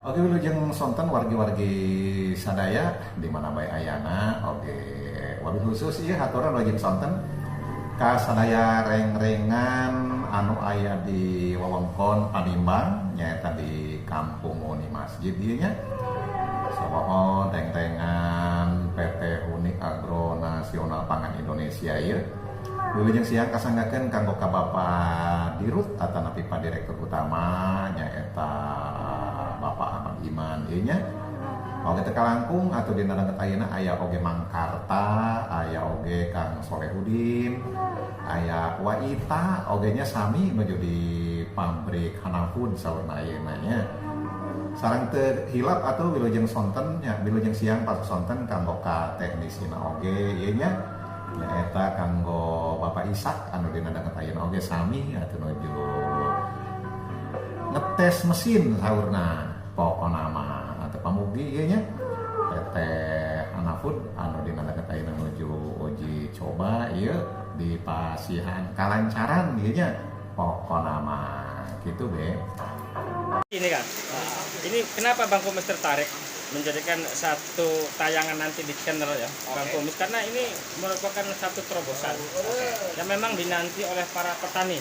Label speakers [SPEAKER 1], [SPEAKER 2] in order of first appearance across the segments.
[SPEAKER 1] Oke, wilujeng sonten wargi-wargi sadaya di mana bae ayana. Oke, wabil khusus ieu haturan wilujeng sonten ka sadaya reng-rengan anu aya di wewengkon Panimbang nyaeta di Kampung Uni Masjid ieu nya. Samohon reng-rengan PT Unik Agro Nasional Pangan Indonesia ieu. Wilujeng siang kasanggakeun kanggo ka Bapak Dirut atanapi Pak Direktur Utama nyaeta Bapak Ahmad Iman ieu nya. Oge teu kalangkung atuh dina deukeut ayeuna aya oge Mang Karta, aya oge Kang Solehudin, aya Waita oge nya sami menuju di pabrik Hanafood saurna ayeuna nya. Sareng teu hilap atuh wilujeng sonten nya wilujeng siang pas sonten kanggo ka teknisina oge ieu nya. Nyaeta kanggo Bapak Ishak anu dina deukeut ayeuna oge sami atuh nuju ngetes mesin saurna pokona mah atuh pamugi ieu nya PT Hanafood anu dina deukeut ayeuna nuju uji coba ieu di pasihan kalancaran ieu nya pokona mah kitu be.
[SPEAKER 2] Ini kan, ini kenapa Bang Kumis tertarik menjadikan satu tayangan nanti di channel ya, Bang Kumis, karena ini merupakan satu terobosan yang memang dinanti oleh para petani.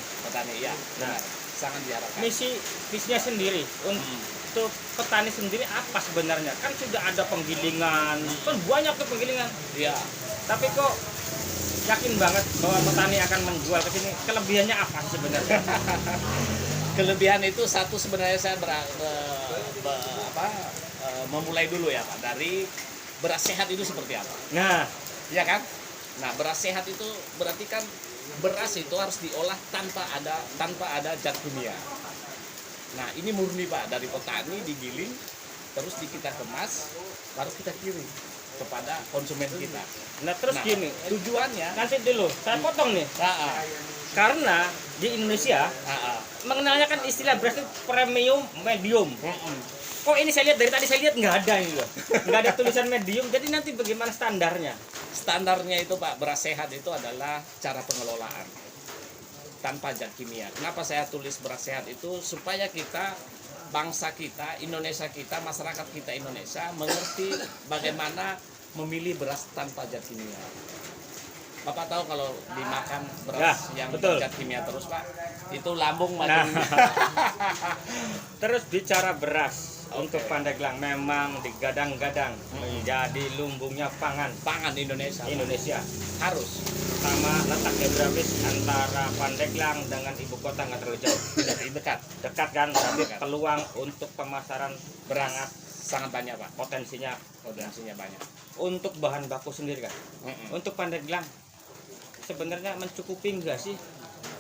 [SPEAKER 3] Ya.
[SPEAKER 2] Nah,
[SPEAKER 3] Sangat diharapkan.
[SPEAKER 2] misinya sendiri untuk petani sendiri apa sebenarnya? Kan sudah ada penggilingan, kan banyak tuh penggilingan.
[SPEAKER 3] Iya.
[SPEAKER 2] Tapi kok yakin banget bahwa petani akan menjual ke sini? Kelebihannya apa sih sebenarnya?
[SPEAKER 3] Kelebihan itu satu sebenarnya saya memulai dulu ya Pak dari beras sehat itu seperti apa?
[SPEAKER 2] Nah,
[SPEAKER 3] Ya kan? Nah, beras sehat itu berarti kan beras itu harus diolah tanpa ada zat kimia. Nah, ini murni Pak dari petani digiling terus kita kemas baru kita kirim kepada konsumen kita.
[SPEAKER 2] nah terus gini,
[SPEAKER 3] Tujuannya
[SPEAKER 2] nanti dulu saya potong nih. Karena di Indonesia mengenalnya kan istilah beras itu premium medium. Kok ini saya lihat dari tadi saya lihat nggak ada ini loh, nggak ada tulisan medium. Jadi nanti bagaimana standarnya?
[SPEAKER 3] Standarnya itu Pak, beras sehat itu adalah cara pengelolaan tanpa zat kimia. Kenapa saya tulis beras sehat itu? Supaya kita, bangsa kita, Indonesia kita, masyarakat kita Indonesia mengerti bagaimana memilih beras tanpa zat kimia. Bapak tahu kalau dimakan beras yang
[SPEAKER 2] betul.
[SPEAKER 3] zat kimia terus Pak, itu lambung
[SPEAKER 2] Nah,
[SPEAKER 3] makin
[SPEAKER 2] terus bicara beras untuk Pandeglang memang digadang-gadang menjadi lumbungnya pangan
[SPEAKER 3] Indonesia.
[SPEAKER 2] Indonesia.
[SPEAKER 3] Harus.
[SPEAKER 2] Sama letak geografis antara Pandeglang dengan ibu kota nggak terlalu jauh,
[SPEAKER 3] Dekat.
[SPEAKER 2] dekat kan, berarti peluang untuk pemasaran
[SPEAKER 3] Beras sangat banyak Pak.
[SPEAKER 2] potensinya.
[SPEAKER 3] Potensinya banyak.
[SPEAKER 2] Untuk bahan baku sendiri kan, untuk Pandeglang sebenarnya mencukupi enggak sih?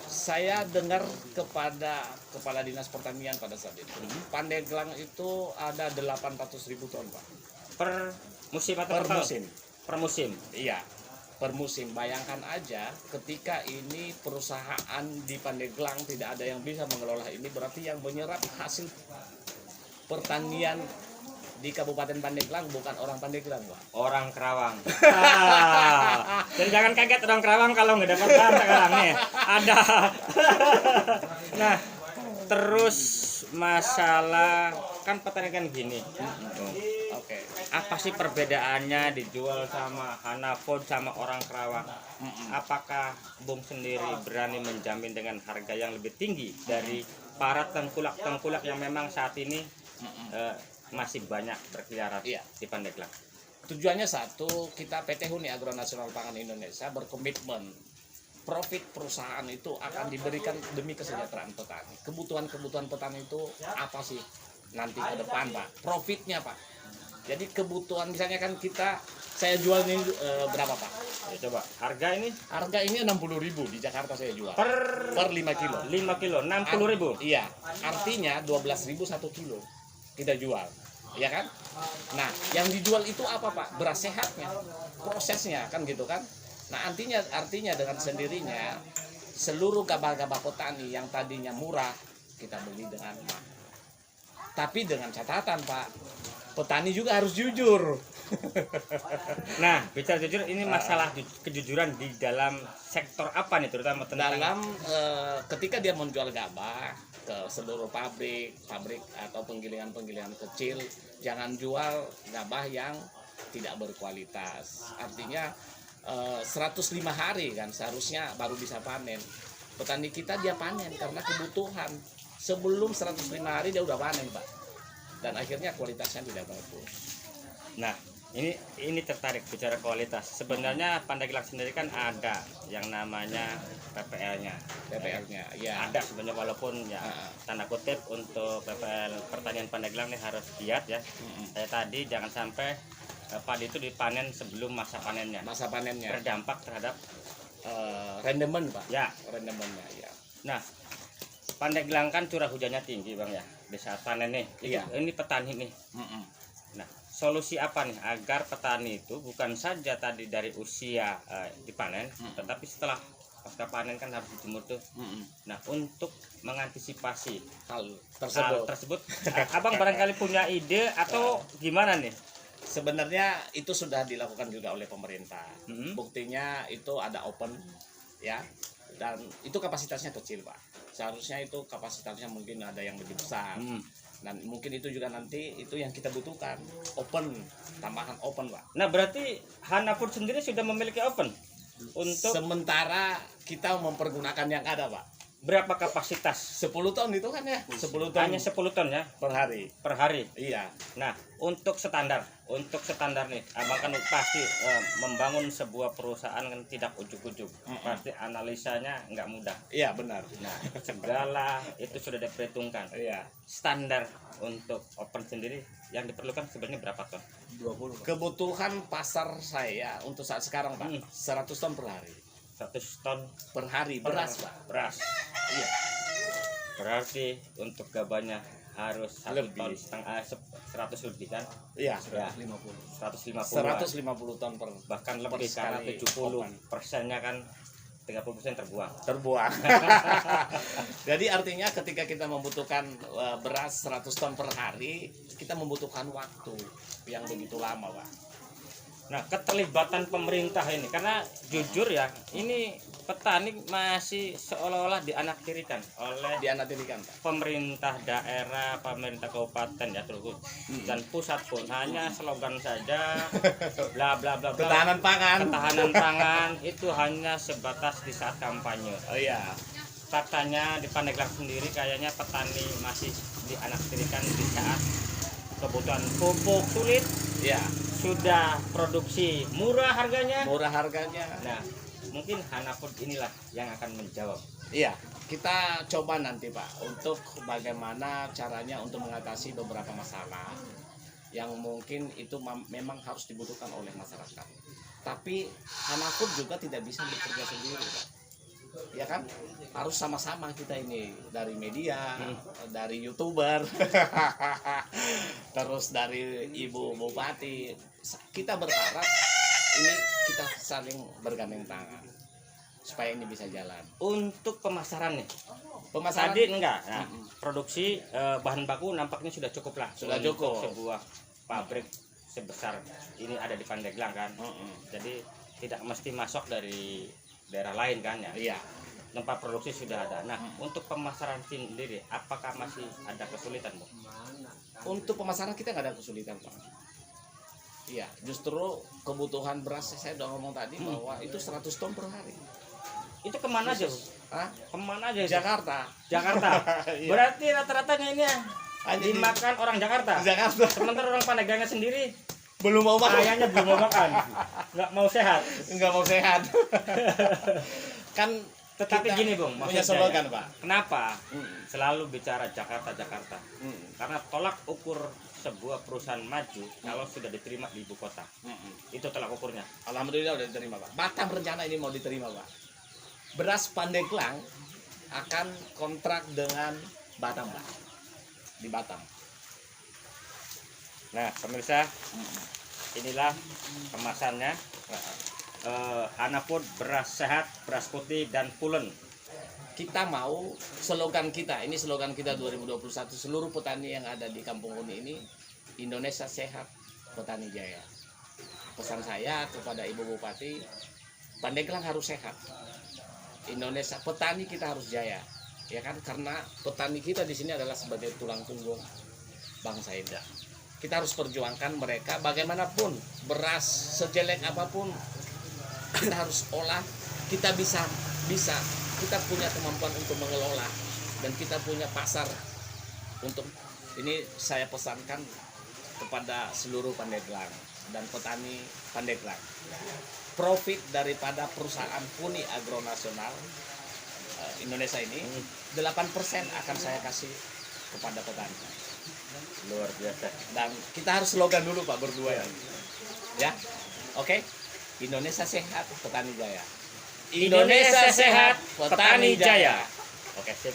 [SPEAKER 3] Saya dengar kepada Kepala Dinas Pertanian pada saat itu, Pandeglang itu ada 800.000 ton Pak.
[SPEAKER 2] Per musim atau
[SPEAKER 3] Per
[SPEAKER 2] tahun?
[SPEAKER 3] musim.
[SPEAKER 2] Per musim.
[SPEAKER 3] Iya, per musim. Bayangkan aja ketika ini perusahaan di Pandeglang tidak ada yang bisa mengelola ini, berarti yang menyerap hasil pertanian di Kabupaten Pandeglang bukan orang Pandeglang Pak.
[SPEAKER 2] Orang Kerawang. Dan jangan kaget orang Kerawang kalau nggak dapat bahan sekarang nih. Ada. Nah, terus masalah kan petani kan gini.
[SPEAKER 3] Oke.
[SPEAKER 2] Apa sih perbedaannya dijual sama Hanafood sama orang Kerawang? Apakah Bung sendiri berani menjamin dengan harga yang lebih tinggi dari para tengkulak-tengkulak yang memang saat ini masih banyak berkeliaran
[SPEAKER 3] Iya.
[SPEAKER 2] di Pandeglang?
[SPEAKER 3] Tujuannya satu, kita PT Huni Agro Nasional Pangan Indonesia berkomitmen profit perusahaan itu akan diberikan demi kesejahteraan petani. Kebutuhan petani itu apa sih nanti ke depan Pak? Profitnya Pak. Jadi kebutuhan misalnya kan saya jual ini berapa Pak?
[SPEAKER 2] Ya, coba harga ini
[SPEAKER 3] Harga ini 60.000 di Jakarta saya jual.
[SPEAKER 2] per
[SPEAKER 3] Per 5 kilo.
[SPEAKER 2] 5 kilo 60.000.
[SPEAKER 3] Iya, artinya 12.000 1 kilo kita jual. Ya kan? Nah, yang dijual itu apa Pak? Beras sehatnya, prosesnya kan gitu kan? Nah, artinya dengan sendirinya seluruh gabah-gabah petani yang tadinya murah kita beli dengan mahal. Tapi dengan catatan Pak, petani juga harus jujur.
[SPEAKER 2] Nah, bicara jujur ini masalah kejujuran di dalam sektor apa nih terutama tentang
[SPEAKER 3] Dalam ketika dia menjual gabah, ke seluruh pabrik atau penggilingan kecil. Jangan jual gabah yang tidak berkualitas. Artinya 105 hari kan seharusnya baru bisa panen. Petani kita dia panen karena kebutuhan. Sebelum 105 hari dia udah panen, Pak. Dan akhirnya kualitasnya tidak bagus.
[SPEAKER 2] Nah, ini tertarik bicara kualitas. Sebenarnya Pandeglang sendiri kan ada yang namanya PPL-nya.
[SPEAKER 3] PPL-nya, ya.
[SPEAKER 2] Ada sebenarnya, walaupun ya tanda kutip untuk PPL pertanian Pandeglang ini harus giat ya. Kayak tadi jangan sampai padi itu dipanen sebelum masa panennya.
[SPEAKER 3] Masa panennya
[SPEAKER 2] Berdampak terhadap
[SPEAKER 3] rendemen, Pak.
[SPEAKER 2] ya.
[SPEAKER 3] Rendemennya, ya.
[SPEAKER 2] Nah, Pandeglang kan curah hujannya tinggi Bang ya. Di saat panen nih.
[SPEAKER 3] Iya.
[SPEAKER 2] Ini petani nih. Nah, solusi apa nih agar petani itu bukan saja tadi dari usia dipanen, tetapi setelah pasca panen kan harus dijemur tuh. Nah, untuk mengantisipasi
[SPEAKER 3] Hal
[SPEAKER 2] hal
[SPEAKER 3] tersebut
[SPEAKER 2] tersebut, Abang barangkali punya ide atau gimana nih?
[SPEAKER 3] sebenarnya itu sudah dilakukan juga oleh pemerintah.
[SPEAKER 2] Mm-mm.
[SPEAKER 3] Buktinya itu ada open, ya, dan itu kapasitasnya kecil, Pak. Seharusnya itu kapasitasnya mungkin ada yang lebih besar. Dan mungkin itu juga nanti itu yang kita butuhkan, open, tambahan open, Pak.
[SPEAKER 2] Nah, berarti Hanafood sendiri sudah memiliki oven untuk
[SPEAKER 3] Sementara kita mempergunakan yang ada, Pak.
[SPEAKER 2] berapa kapasitas?
[SPEAKER 3] 10 ton itu kan ya, 10 ton
[SPEAKER 2] Hanya 10 ton ya
[SPEAKER 3] per hari.
[SPEAKER 2] per hari.
[SPEAKER 3] Iya,
[SPEAKER 2] Nah, untuk standar nih, Abang kan pasti membangun sebuah perusahaan kan tidak ujuk-ujuk. Pasti analisanya nggak mudah.
[SPEAKER 3] iya benar.
[SPEAKER 2] Nah, segala itu sudah diperhitungkan.
[SPEAKER 3] Iya.
[SPEAKER 2] Standar untuk open sendiri yang diperlukan sebenarnya berapa ton?
[SPEAKER 3] 20. Kebutuhan pasar saya untuk saat sekarang, Pak, 100 ton per hari.
[SPEAKER 2] 100 ton
[SPEAKER 3] Per hari beras, Pak.
[SPEAKER 2] beras.
[SPEAKER 3] Iya.
[SPEAKER 2] Berarti untuk gabahnya harus 1
[SPEAKER 3] Lebih.
[SPEAKER 2] ton setengah 100 lebih kan?
[SPEAKER 3] Iya.
[SPEAKER 2] Ya, 150.
[SPEAKER 3] 150 ton per
[SPEAKER 2] Bahkan
[SPEAKER 3] per
[SPEAKER 2] lebih karena
[SPEAKER 3] sekali
[SPEAKER 2] 70%-nya kan 30% terbuang.
[SPEAKER 3] terbuang. Jadi artinya ketika kita membutuhkan beras 100 ton per hari, kita membutuhkan waktu yang begitu lama, Pak.
[SPEAKER 2] Nah, keterlibatan pemerintah ini, karena jujur ya, ini petani masih seolah-olah dianaktirikan oleh
[SPEAKER 3] Dianaktirikan, Pak.
[SPEAKER 2] pemerintah daerah, pemerintah kabupaten ya terus dan pusat pun hanya slogan saja, bla bla bla bla.
[SPEAKER 3] Ketahanan pangan.
[SPEAKER 2] Ketahanan pangan itu hanya sebatas di saat kampanye.
[SPEAKER 3] Oh iya.
[SPEAKER 2] Faktanya di Pandeglang sendiri kayaknya petani masih dianaktirikan di saat kebutuhan pupuk sulit,
[SPEAKER 3] Iya.
[SPEAKER 2] sudah produksi murah harganya.
[SPEAKER 3] Murah harganya.
[SPEAKER 2] Nah, mungkin Hanafood inilah yang akan menjawab.
[SPEAKER 3] Iya, kita coba nanti, Pak, untuk bagaimana caranya untuk mengatasi beberapa masalah yang mungkin itu memang harus dibutuhkan oleh masyarakat. Tapi Hanafood juga tidak bisa bekerja sendiri, Pak. Ya kan, harus sama-sama kita ini dari media, dari YouTuber, terus dari Ibu Bupati. Kita berharap ini kita saling bergandeng tangan supaya ini bisa jalan.
[SPEAKER 2] Untuk pemasaran nih,
[SPEAKER 3] Pemasaran
[SPEAKER 2] tadi enggak. Nah, produksi bahan baku nampaknya sudah cukup lah.
[SPEAKER 3] Sudah
[SPEAKER 2] untuk
[SPEAKER 3] cukup.
[SPEAKER 2] Sebuah pabrik sebesar ini ada di Pandeglang kan. Jadi tidak mesti masuk dari daerah lain kan ya.
[SPEAKER 3] Iya.
[SPEAKER 2] Tempat produksi sudah ada. Nah, untuk pemasaran sendiri, apakah masih ada kesulitan, Bu?
[SPEAKER 3] Untuk pemasaran kita nggak ada kesulitan, Pak. Iya, justru kebutuhan beras saya udah ngomong tadi bahwa itu 100 ton per hari.
[SPEAKER 2] Itu kemana aja, Bu?
[SPEAKER 3] Hah?
[SPEAKER 2] Kemana aja? itu?
[SPEAKER 3] Jakarta.
[SPEAKER 2] Jakarta.
[SPEAKER 3] Iya.
[SPEAKER 2] Berarti rata-ratanya ini ya
[SPEAKER 3] Hanya di
[SPEAKER 2] dimakan orang Jakarta.
[SPEAKER 3] Jakarta.
[SPEAKER 2] Sementara orang Pandeglangnya sendiri
[SPEAKER 3] Belum mau makan.
[SPEAKER 2] kayaknya belum mau makan, nggak mau sehat.
[SPEAKER 3] Nggak mau sehat. Kan
[SPEAKER 2] Tetapi
[SPEAKER 3] kita
[SPEAKER 2] gini, Bung,
[SPEAKER 3] punya
[SPEAKER 2] maksudnya
[SPEAKER 3] slogan,
[SPEAKER 2] ya,
[SPEAKER 3] Pak.
[SPEAKER 2] kenapa selalu bicara Jakarta? Karena tolak ukur sebuah perusahaan maju kalau sudah diterima di ibu kota. Itu tolak ukurnya.
[SPEAKER 3] Alhamdulillah udah diterima, Pak. Batam rencana ini mau diterima, Pak. Beras Pandeglang akan kontrak dengan Batam, Pak. Di Batam.
[SPEAKER 2] Nah, pemirsa, inilah kemasannya. Hanafood beras sehat, beras putih dan pulen.
[SPEAKER 3] Kita mau slogan kita, ini slogan kita 2021, seluruh petani yang ada di Kampung Huni ini, Indonesia sehat, petani jaya. Pesan saya kepada Ibu Bupati, Pandeglang harus sehat. Indonesia, petani kita harus jaya. ya kan, karena petani kita di sini adalah sebagai tulang punggung bangsa ini. Kita harus perjuangkan mereka bagaimanapun, beras sejelek apapun kita harus olah. Kita bisa kita punya kemampuan untuk mengelola dan kita punya pasar untuk ini. Saya pesankan kepada seluruh Pandeglang dan petani Pandeglang, profit daripada perusahaan Puni Agronasional Indonesia ini 8% akan saya kasih kepada petani.
[SPEAKER 2] Luar biasa.
[SPEAKER 3] Dan kita harus slogan dulu Pak berdua ya. Oke. Indonesia sehat, petani jaya.
[SPEAKER 2] Indonesia sehat, petani jaya. Oke, sip.